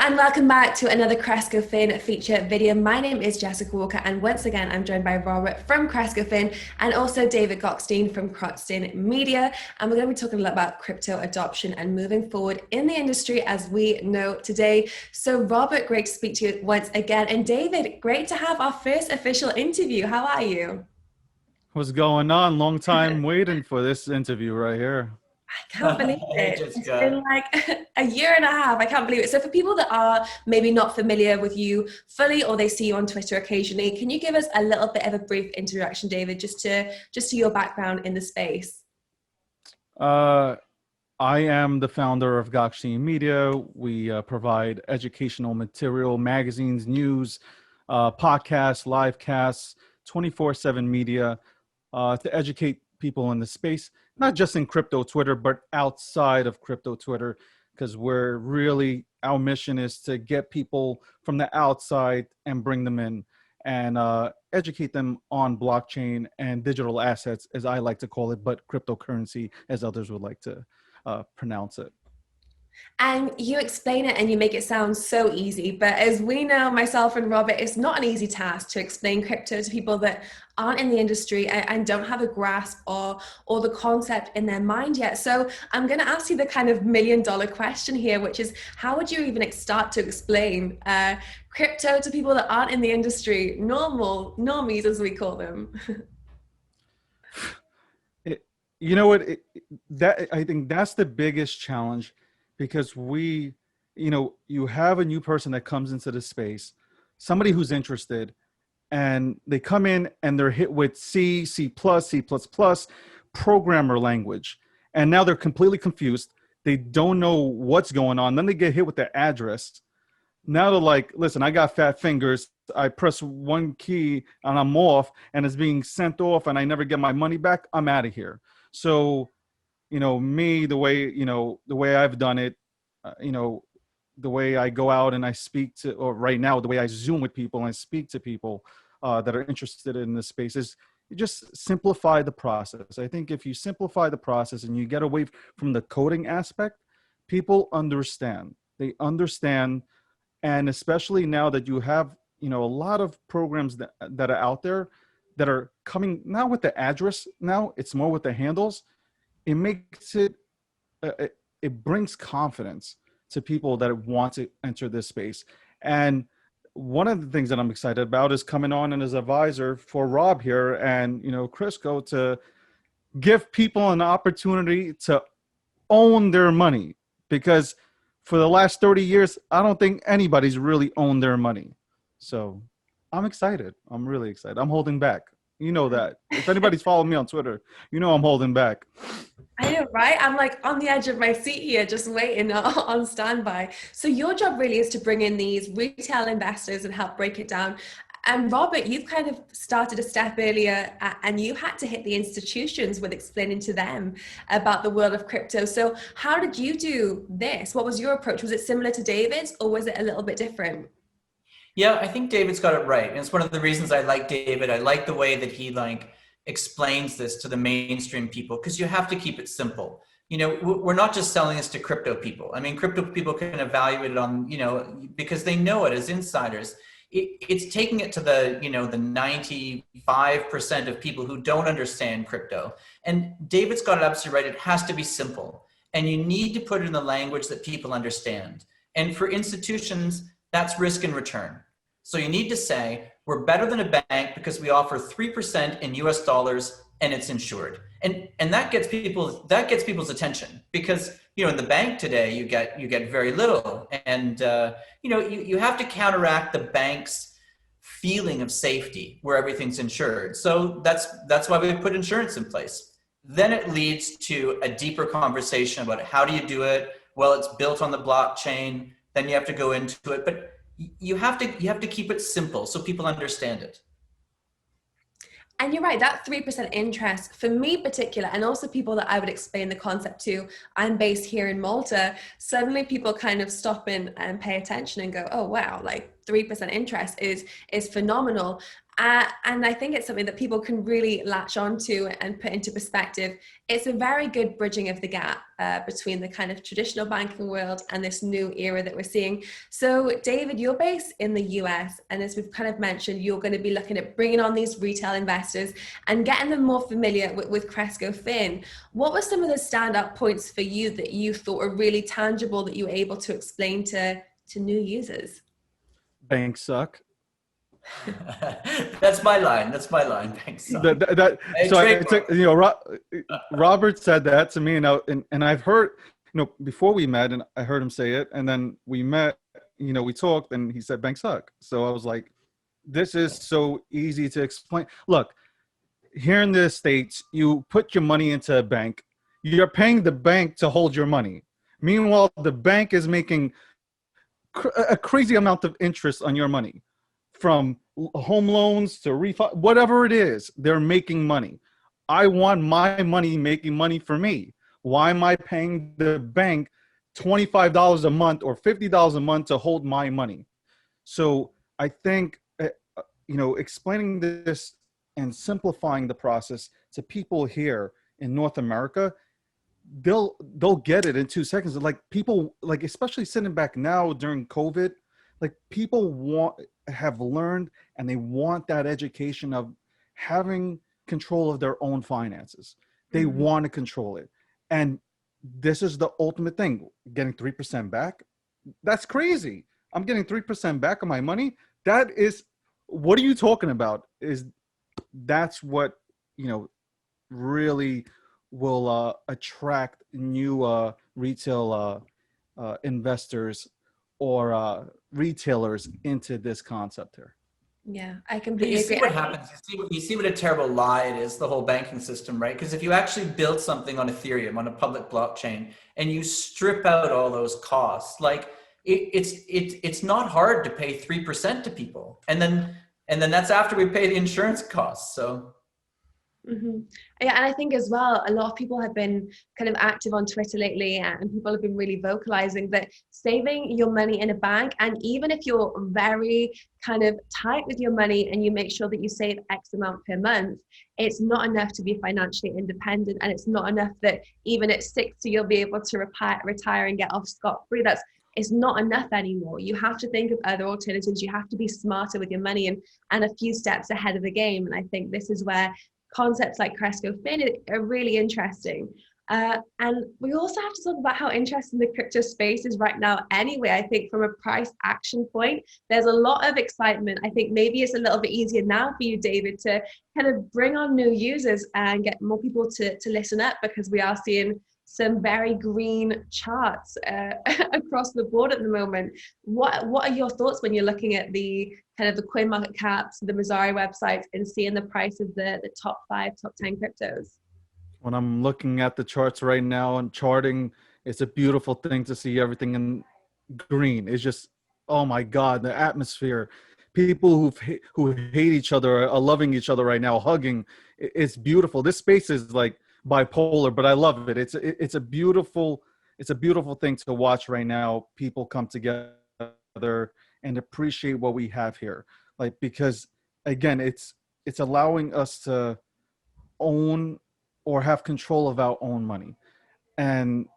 And welcome back to another CrescoFin feature video. My name is Jessica Walker, and once again, I'm joined by Robert from CrescoFin and also David Gokhshtein from Gokhshtein Media. And we're going to be talking a lot about crypto adoption and moving forward in the industry as we know today. So Robert, great to speak to you once again. And David, great to have our first official interview. How are you? What's going on? Long time waiting for this interview right here. I can't believe Hey, it. It's been Jessica. like a year and a half. I can't believe it. So for people that are maybe not familiar with you fully, or they see you on Twitter occasionally, can you give us a little bit of a brief introduction, David, just to your background in the space? I am the founder of Gokhshtein Media. We provide educational material, magazines, news, podcasts, live casts, 24/7 media to educate people in the space, not just in crypto Twitter, but outside of crypto Twitter, because our mission is to get people from the outside and bring them in and educate them on blockchain and digital assets, as I like to call it, but cryptocurrency, as others would like to pronounce it. And you explain it and you make it sound so easy, but as we know, myself and Robert, it's not an easy task to explain crypto to people that aren't in the industry and don't have a grasp or the concept in their mind yet. So I'm going to ask you the kind of $1,000,000 question here, which is how would you even start to explain crypto to people that aren't in the industry, normies as we call them? You know what? I think that's the biggest challenge. Because you have a new person that comes into the space, somebody who's interested, and they come in and they're hit with C++, C++, programmer language. And now they're completely confused. They don't know what's going on. Then they get hit with the address. Now they're like, listen, I got fat fingers. I press one key and I'm off, and it's being sent off and I never get my money back. I'm out of here. So the way I've done it, the way I go out and I speak to, or right now, the way I Zoom with people and I speak to people that are interested in this space is you just simplify the process. I think if you simplify the process and you get away from the coding aspect, people understand. They understand. And especially now that you have, a lot of programs that are out there that are coming not with the address now, it's more with the handles. It makes it, it brings confidence to people that want to enter this space. And one of the things that I'm excited about is coming on and as advisor for Rob here and, Cresco, to give people an opportunity to own their money. Because for the last 30 years, I don't think anybody's really owned their money. So I'm excited. I'm really excited. I'm holding back. You know that. If anybody's following me on Twitter, I'm holding back. I know, right? I'm like on the edge of my seat here, just waiting on standby. So your job really is to bring in these retail investors and help break it down. And Robert, you've kind of started a step earlier and you had to hit the institutions with explaining to them about the world of crypto. So how did you do this? What was your approach? Was it similar to David's or was it a little bit different? Yeah, I think David's got it right. And it's one of the reasons I like David. I like the way that he explains this to the mainstream people, because you have to keep it simple. We're not just selling this to crypto people. I mean, crypto people can evaluate it on, because they know it as insiders. It's taking it to the 95% of people who don't understand crypto. And David's got it absolutely right. It has to be simple. And you need to put it in the language that people understand. And for institutions, that's risk and return. So you need to say, we're better than a bank because we offer 3% in US dollars and it's insured. And that gets people's attention, because, in the bank today, you get very little. And, you have to counteract the bank's feeling of safety where everything's insured. So that's why we put insurance in place. Then it leads to a deeper conversation about how do you do it? Well, it's built on the blockchain. Then you have to go into it, but you have to keep it simple so people understand it. And you're right, that 3% interest, for me particular, and also people that I would explain the concept to, I'm based here in Malta, suddenly people kind of stop in and pay attention and go, oh, wow, 3% interest is phenomenal. And I think it's something that people can really latch onto and put into perspective. It's a very good bridging of the gap between the kind of traditional banking world and this new era that we're seeing. So David, you're based in the US, and as we've kind of mentioned, you're going to be looking at bringing on these retail investors and getting them more familiar with CrescoFin. What were some of the standout points for you that you thought were really tangible that you were able to explain to new users? Banks suck. That's my line. That's my line. Thanks. Robert said that to me, and I've heard, before we met, and I heard him say it, and then we met, we talked, and he said banks suck. So I was like, this is so easy to explain. Look, here in the States, you put your money into a bank, you're paying the bank to hold your money. Meanwhile, the bank is making a crazy amount of interest on your money. From home loans to refi, whatever it is, they're making money. I want my money making money for me. Why am I paying the bank $25 a month or $50 a month to hold my money? So I think, explaining this and simplifying the process to people here in North America, they'll get it in 2 seconds. Like people, like especially sitting back now during COVID, like people have learned and they want that education of having control of their own finances. They want to control it. And this is the ultimate thing, getting 3% back. That's crazy. I'm getting 3% back on my money. That is, what are you talking about? That's what, really will attract new retail investors or retailers into this concept here. Yeah, I completely agree. See what happens. You see what a terrible lie it is, the whole banking system, right? Because if you actually build something on Ethereum, on a public blockchain, and you strip out all those costs, like it's not hard to pay 3% to people, and then that's after we pay the insurance costs. So. Yeah, and I think as well, a lot of people have been kind of active on Twitter lately, and people have been really vocalizing that saving your money in a bank, and even if you're very kind of tight with your money and you make sure that you save X amount per month, it's not enough to be financially independent, and it's not enough that even at 60 you'll be able to retire and get off scot-free. It's not enough anymore. You have to think of other alternatives. You have to be smarter with your money and a few steps ahead of the game. And I think this is where concepts like CrescoFin are really interesting. And we also have to talk about how interesting the crypto space is right now anyway. I think from a price action point, there's a lot of excitement. I think maybe it's a little bit easier now for you, David, to kind of bring on new users and get more people to listen up, because we are seeing some very green charts across the board at the moment. What are your thoughts when you're looking at the kind of the coin market caps, the Messari websites, and seeing the price of the top 5, top 10 cryptos? When I'm looking at the charts right now and charting, it's a beautiful thing to see everything in green. It's just, oh my God, the atmosphere. People who hate each other are loving each other right now, hugging. It's beautiful. This space is like bipolar, but I love it. It's a beautiful thing to watch right now. People come together and appreciate what we have here, like, because again, it's allowing us to own or have control of our own money, and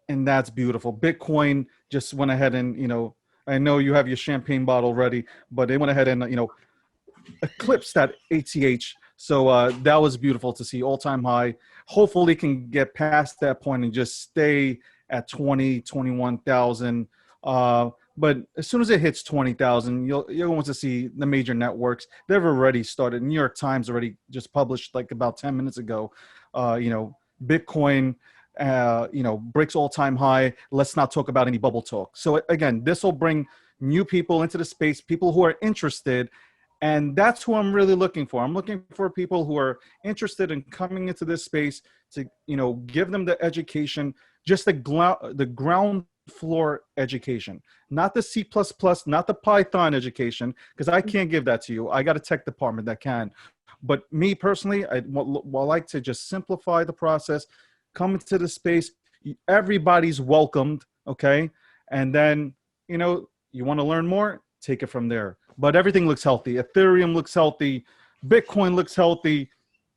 that's beautiful. Bitcoin just went ahead and, I know you have your champagne bottle ready, but they went ahead and eclipsed that ATH. So that was beautiful to see, all-time high. Hopefully can get past that point and just stay at 21,000. But as soon as it hits 20,000, you're going to see the major networks. They've already started. New York Times already just published like about 10 minutes ago. Bitcoin, breaks all-time high. Let's not talk about any bubble talk. So again, this will bring new people into the space, people who are interested. And that's who I'm really looking for. I'm looking for people who are interested in coming into this space to, give them the education, just the ground floor education, not the C++, not the Python education, because I can't give that to you. I got a tech department that can. But me personally, I like to just simplify the process, come into the space. Everybody's welcomed, okay? And then, you want to learn more? take it from there. But everything looks healthy. Ethereum looks healthy. Bitcoin looks healthy.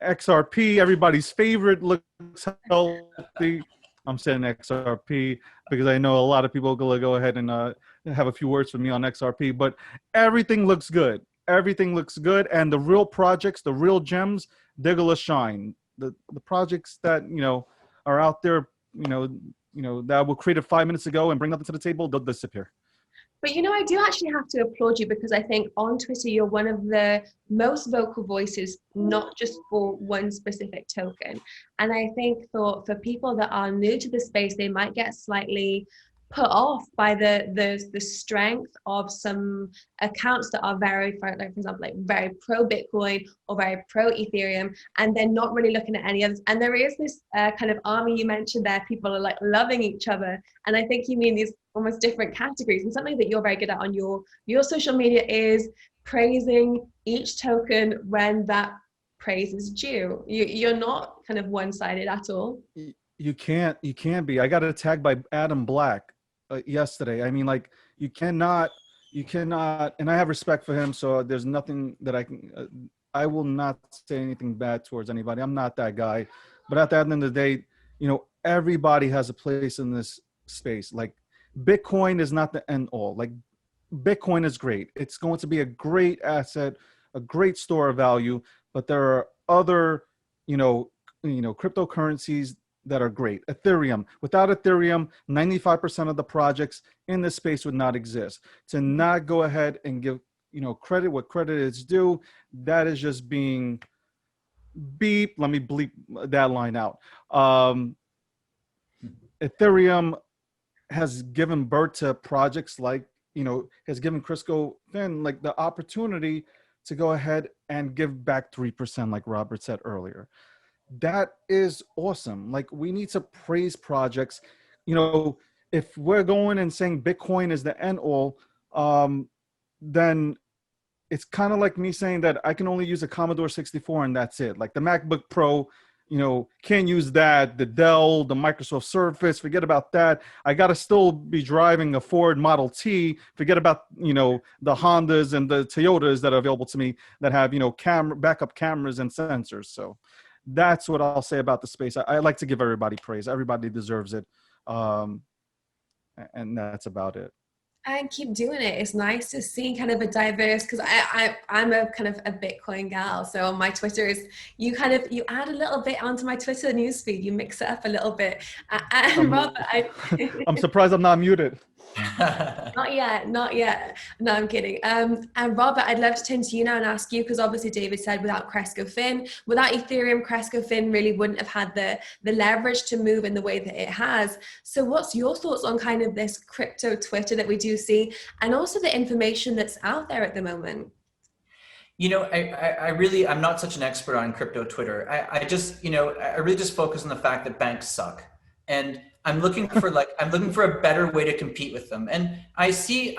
XRP, everybody's favorite, looks healthy. I'm saying XRP because I know a lot of people will go ahead and have a few words for me on XRP, but everything looks good. Everything looks good. And the real projects, the real gems, they're going to shine. The projects that, are out there, that were created 5 minutes ago and bring nothing to the table, they'll disappear. But I do actually have to applaud you, because I think on Twitter, you're one of the most vocal voices, not just for one specific token. And I think for people that are new to the space, they might get slightly put off by the strength of some accounts that are very, for example, like very pro Bitcoin or very pro Ethereum, and they're not really looking at any others. And there is this kind of army you mentioned there. People are like loving each other, and I think you mean these almost different categories. And something that you're very good at on your social media is praising each token when that praise is due. You're not kind of one-sided at all. You can't be. I got attacked by Adam Black yesterday. I mean, like, you cannot, and I have respect for him, so there's nothing that I will not say anything bad towards anybody. I'm not that guy. But at the end of the day, everybody has a place in this space. Like, Bitcoin is not the end all. Like, Bitcoin is great. It's going to be a great asset, a great store of value, but there are other, cryptocurrencies that are great. Ethereum. Without Ethereum, 95% of the projects in this space would not exist. To not go ahead and give, credit what credit is due, that is just being beep. Let me bleep that line out. Ethereum has given birth to projects like, has given CrescoFin like the opportunity to go ahead and give back 3%, like Robert said earlier. That is awesome. Like, we need to praise projects. If we're going and saying Bitcoin is the end all, then it's kind of like me saying that I can only use a Commodore 64 and that's it. Like, the MacBook Pro, can't use that. The Dell, the Microsoft Surface, forget about that. I got to still be driving a Ford Model T. Forget about, the Hondas and the Toyotas that are available to me that have, backup cameras and sensors. So that's what I'll say about the space. I like to give everybody praise. Everybody deserves it. And that's about it. And keep doing it. It's nice to see kind of a diverse, because I'm a kind of a Bitcoin gal. So on my Twitter is you add a little bit onto my Twitter newsfeed. You mix it up a little bit. And Robert, I'm surprised I'm not muted. Not yet. No, I'm kidding. And Robert, I'd love to turn to you now and ask you, because obviously David said without CrescoFin, without Ethereum, CrescoFin really wouldn't have had the leverage to move in the way that it has. So what's your thoughts on kind of this crypto Twitter that we do see, and also the information that's out there at the moment? I'm not such an expert on crypto Twitter. I really just focus on the fact that banks suck. And I'm looking for a better way to compete with them. And I see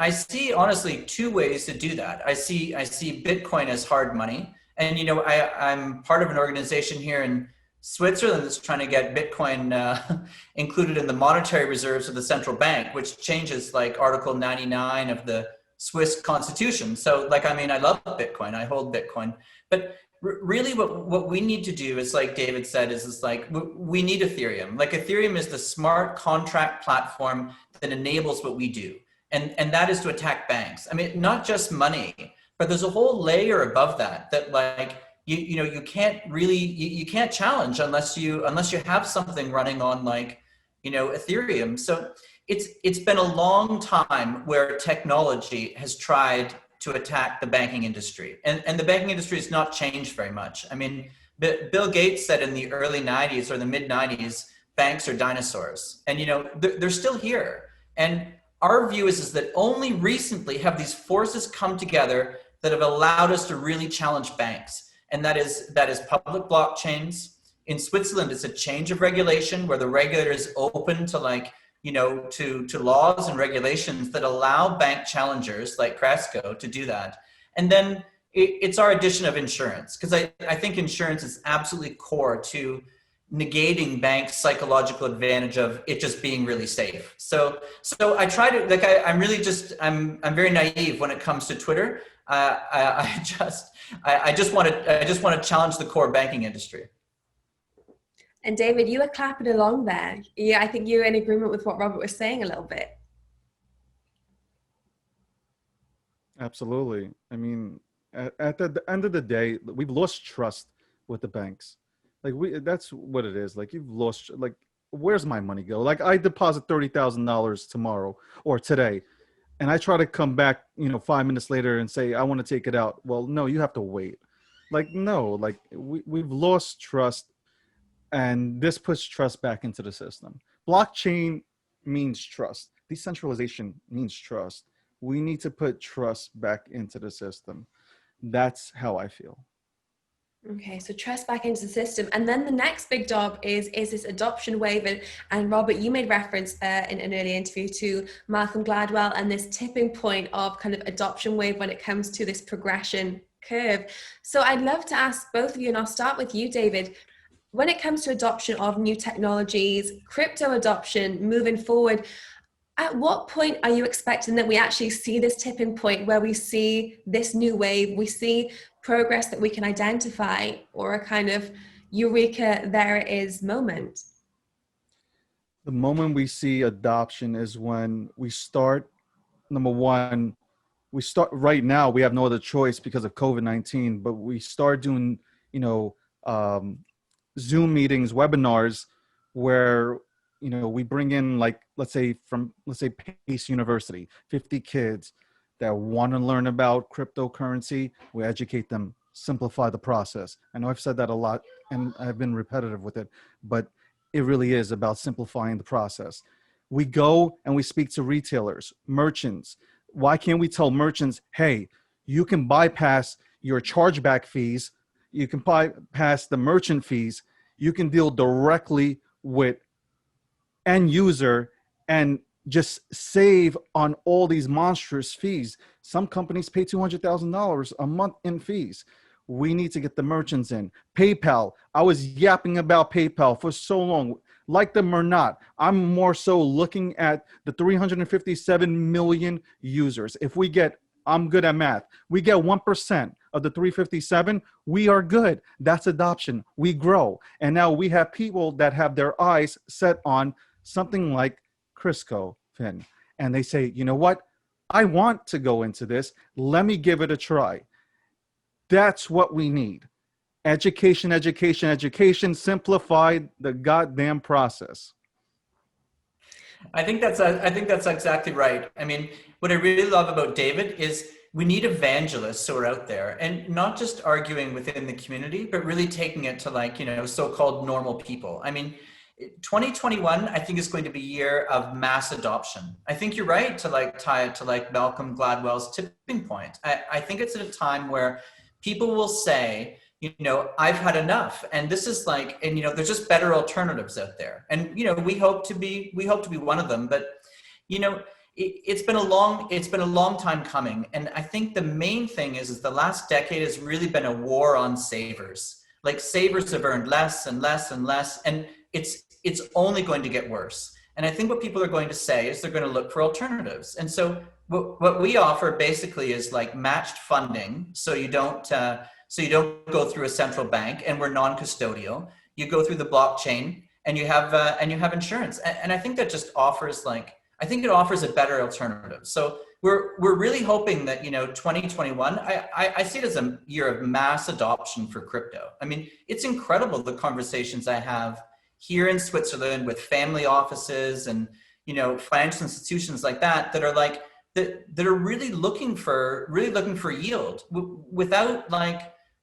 honestly two ways to do that. I see Bitcoin as hard money. And, I'm part of an organization here in Switzerland that's trying to get Bitcoin included in the monetary reserves of the central bank, which changes like Article 99 of the Swiss constitution. So I love Bitcoin. I hold Bitcoin. But really what we need to do is, like David said, is we need Ethereum. Like, Ethereum is the smart contract platform that enables what we do. And that is to attack banks. I mean, not just money, but there's a whole layer above that you can't challenge unless you have something running on Ethereum. So it's been a long time where technology has tried to attack the banking industry. And the banking industry has not changed very much. I mean, Bill Gates said in the early 90s or the mid 90s, banks are dinosaurs. And, they're still here. And our view is that only recently have these forces come together that have allowed us to really challenge banks. And that is public blockchains. In Switzerland, it's a change of regulation where the regulator is open to to laws and regulations that allow bank challengers like Cresco to do that. And then it's our addition of insurance, because I think insurance is absolutely core to negating banks' psychological advantage of it just being really safe. So I try to, like, I'm really just, I'm very naive when it comes to Twitter. I just want to challenge the core banking industry. And David, you were clapping along there. Yeah, I think you're in agreement with what Robert was saying a little bit. Absolutely. I mean, at the end of the day, we've lost trust with the banks. Like that's what it is. Like you've lost, like, where's my money go? Like I deposit $30,000 tomorrow or today, and I try to come back, 5 minutes later and say, I want to take it out. Well, no, you have to wait. Like, no, like we've lost trust, and this puts trust back into the system. Blockchain means trust. Decentralization means trust. We need to put trust back into the system. That's how I feel. Okay, so trust back into the system. And then the next big job is this adoption wave. And Robert, you made reference in an early interview to Malcolm Gladwell and this tipping point of kind of adoption wave when it comes to this progression curve. So I'd love to ask both of you, and I'll start with you, David. When it comes to adoption of new technologies, crypto adoption moving forward, at what point are you expecting that we actually see this tipping point where we see this new wave, we see progress that we can identify, or a kind of eureka, there it is moment? The moment we see adoption is when we start, number one, right now, we have no other choice because of COVID-19, but we start doing, Zoom meetings, webinars, where we bring in, like, let's say Pace University, 50 kids that want to learn about cryptocurrency. We educate them, simplify the process. I know I've said that a lot and I've been repetitive with it, but it really is about simplifying the process. We go and we speak to retailers, merchants. Why can't we tell merchants, hey, you can bypass your chargeback fees, you can bypass the merchant fees, you can deal directly with end user and just save on all these monstrous fees. Some companies pay $200,000 a month in fees. We need to get the merchants in. PayPal, I was yapping about PayPal for so long. Like them or not, I'm more so looking at the 357 million users. If we get, I'm good at math, we get 1% of the 357, we are good. That's adoption. We grow. And now we have people that have their eyes set on something like CrescoFin. And they say, you know what? I want to go into this. Let me give it a try. That's what we need. Education, education, education. Simplify the goddamn process. I think that's exactly right. I mean, what I really love about David is we need evangelists who are out there and not just arguing within the community, but really taking it to, like, so-called normal people. I mean, 2021, I think, is going to be a year of mass adoption. I think you're right to tie it to Malcolm Gladwell's tipping point. I think it's at a time where people will say, I've had enough, and this is there's just better alternatives out there, and we hope to be one of them. But it's been a long time coming, and I think the main thing is the last decade has really been a war on savers. Like, savers have earned less and less and less, and it's only going to get worse. And I think what people are going to say is they're going to look for alternatives. And so what we offer basically is matched funding, so you don't go through a central bank, and we're non-custodial. You go through the blockchain, and you have insurance. And I think that just offers it offers a better alternative. So we're really hoping that 2021, I see it as a year of mass adoption for crypto. I mean, it's incredible the conversations I have here in Switzerland with family offices and financial institutions like that are really looking for yield without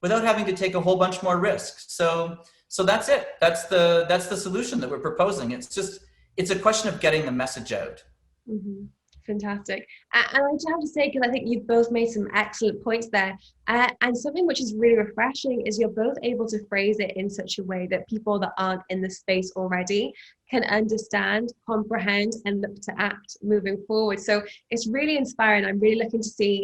having to take a whole bunch more risks. So that's it. That's the solution that we're proposing. It's a question of getting the message out. Mm-hmm. Fantastic. And I just have to say, because I think you've both made some excellent points there, and something which is really refreshing is you're both able to phrase it in such a way that people that aren't in the space already can understand, comprehend, and look to act moving forward. So it's really inspiring. I'm really looking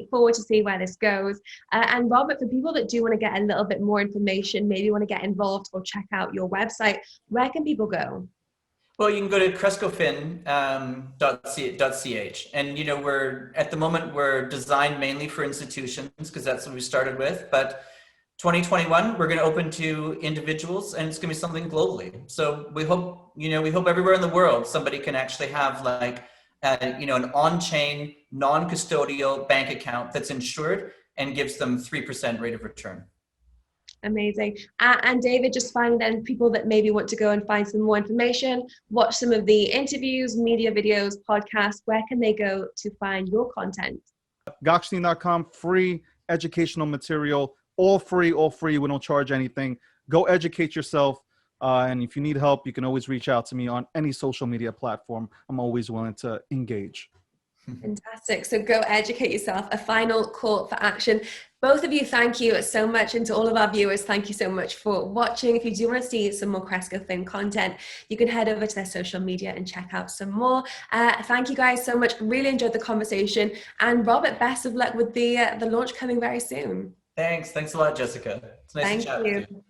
forward to see where this goes. And Robert, for people that do want to get a little bit more information, maybe want to get involved or check out your website, where can people go? Well, you can go to CrescoFin.ch, and we're at the moment we're designed mainly for institutions because that's what we started with. But 2021 we're going to open to individuals, and it's going to be something globally. So we hope everywhere in the world somebody can actually have like an on-chain, non-custodial bank account that's insured and gives them 3% rate of return. Amazing. And David, just finally then, people that maybe want to go and find some more information, watch some of the interviews, media videos, podcasts, where can they go to find your content? Gokhshtein.com, free educational material, all free. We don't charge anything. Go educate yourself. And if you need help, you can always reach out to me on any social media platform. I'm always willing to engage. Fantastic. So go educate yourself. A final call for action. Both of you, thank you so much. And to all of our viewers, thank you so much for watching. If you do want to see some more CrescoFin content, you can head over to their social media and check out some more. Thank you guys so much. Really enjoyed the conversation. And Robert, best of luck with the launch coming very soon. Thanks a lot, Jessica. It's nice to chat with you.